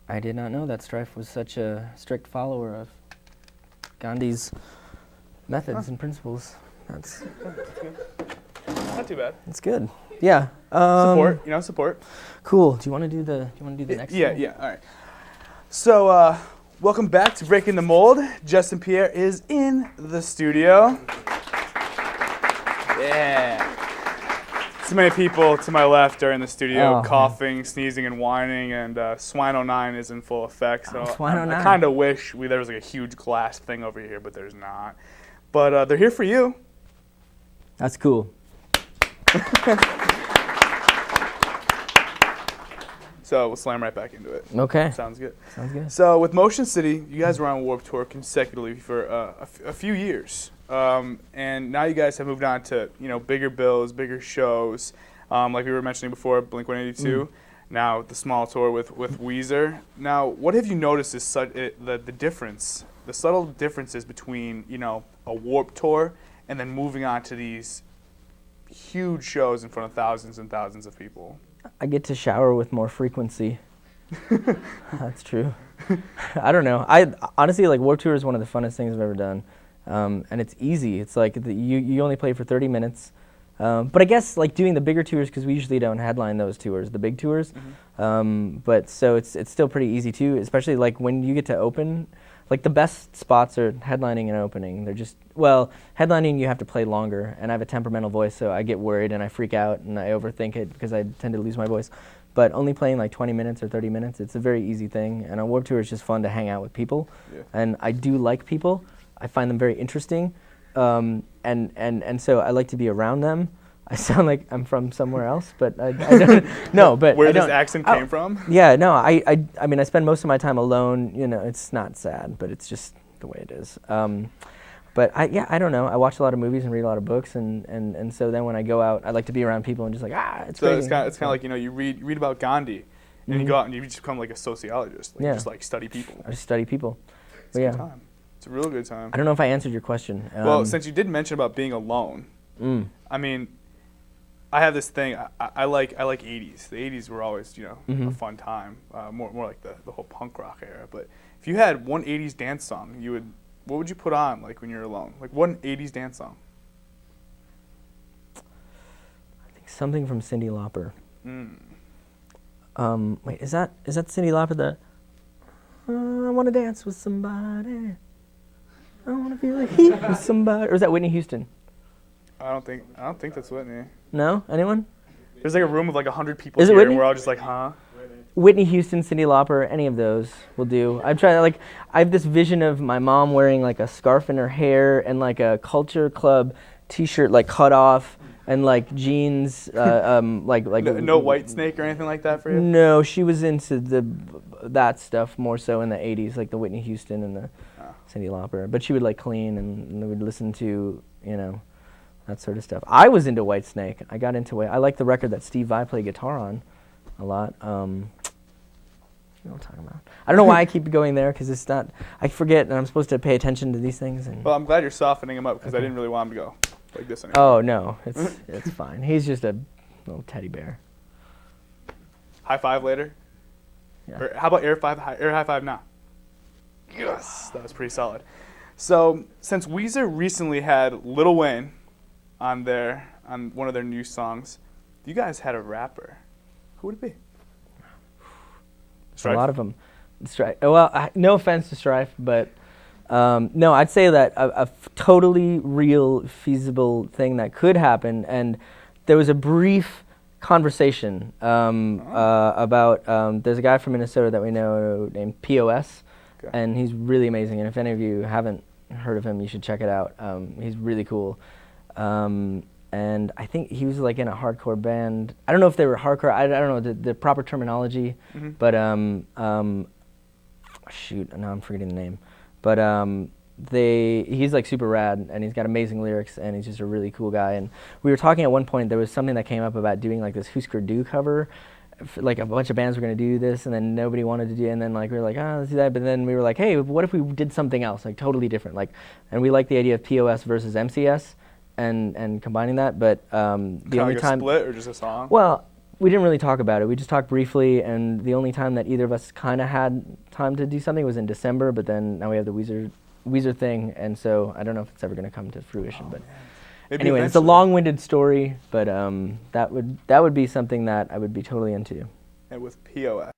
I did not know that Strife was such a strict follower of Gandhi's methods and principles. That's Not too bad. That's good. Yeah. Support, support. Cool. Do you want to do the next Yeah, one? yeah, all right. So, welcome back to Breaking the Mold. Justin Pierre is in the studio. Yeah. So many people to my left are in the studio coughing, sneezing, and whining, and Swine09 is in full effect. So I kind of wish there was like a huge glass thing over here, but there's not. But they're here for you. That's cool. So we'll slam right back into it. Okay. Sounds good. Sounds good. So with Motion City, you guys were on Warped Tour consecutively for a few years, and now you guys have moved on to bigger bills, bigger shows, like we were mentioning before, Blink-182. Now the small tour with Weezer. Now, what have you noticed is the difference, the subtle differences between a Warped Tour and then moving on to these huge shows in front of thousands and thousands of people? I get to shower with more frequency. That's true. I don't know. I honestly, like, Warped Tour is one of the funnest things I've ever done, and it's easy. It's like you only play for 30 minutes, but I guess like doing the bigger tours, because we usually don't headline those tours, the big tours. But so it's still pretty easy too, especially like when you get to open. Like the best spots are headlining and opening. They're just, headlining you have to play longer, and I have a temperamental voice, so I get worried and I freak out and I overthink it because I tend to lose my voice. But only playing like 20 minutes or 30 minutes, it's a very easy thing. And on Warped Tour, it's just fun to hang out with people. Yeah. And I do like people. I find them very interesting. And so I like to be around them. I sound like I'm from somewhere else, but I don't know. But where this accent came from? Yeah, no. I mean, I spend most of my time alone. It's not sad, but it's just the way it is. But I don't know. I watch a lot of movies and read a lot of books, and so then when I go out, I like to be around people and just like it's so crazy. It's kind of like you read about Gandhi, and you go out and you just become like a sociologist. Like, you just like study people. I just study people. It's a good time. It's a real good time. I don't know if I answered your question. Well, since you did mention about being alone, I mean, I have this thing. I like 80s. The 80s were always a fun time. More like the whole punk rock era. But if you had one 80s dance song, what would you put on like when you're alone? Like one 80s dance song. I think something from Cyndi Lauper. Wait, is that Cyndi Lauper? The I want to dance with somebody. I want to feel the heat with somebody. Or is that Whitney Houston? I don't think that's Whitney. No? Anyone? There's like a room with like 100 people is here, it Whitney? And we're all just like, huh? Whitney Houston, Cyndi Lauper, any of those will do. I have this vision of my mom wearing like a scarf in her hair and like a Culture Club T-shirt like cut off and like jeans, like no White Snake or anything like that for you? No, she was into that stuff more so in the 80s, like the Whitney Houston and the Cyndi Lauper. But she would like clean and would listen to that sort of stuff. I was into White Snake. I got into it. I like the record that Steve Vai played guitar on a lot. You know what I'm talking about. I don't know why I keep going there, because it's not, I forget, and I'm supposed to pay attention to these things. Well, I'm glad you're softening him up, because I didn't really want him to go like this anymore. Oh, no, it's fine. He's just a little teddy bear. High five later? Yeah. Or how about air high five now? Yes, that was pretty solid. So, since Weezer recently had Lil Wayne on one of their new songs, you guys had a rapper. Who would it be? Strife? A lot of them. Strife. Well, no offense to Strife, but no, I'd say that a totally real, feasible thing that could happen, and there was a brief conversation about, there's a guy from Minnesota that we know named POS, and he's really amazing, and if any of you haven't heard of him, you should check it out. He's really cool. And I think he was like in a hardcore band. I don't know if they were hardcore. I don't know the proper terminology, but shoot, now I'm forgetting the name. But he's like super rad, and he's got amazing lyrics, and he's just a really cool guy. And we were talking at one point, there was something that came up about doing like this Husker Du cover. Like a bunch of bands were going to do this, and then nobody wanted to do it, and then like we were like, let's do that. But then we were like, hey, what if we did something else, like totally different? Like, and we like the idea of POS versus MCS. And combining that, but the only like time a split or just a song? Well, we didn't really talk about it. We just talked briefly, and the only time that either of us kind of had time to do something was in December. But then now we have the Weezer thing, and so I don't know if it's ever going to come to fruition. But Maybe anyway, it's a eventually. long-winded story, but that would be something that I would be totally into. And with POS.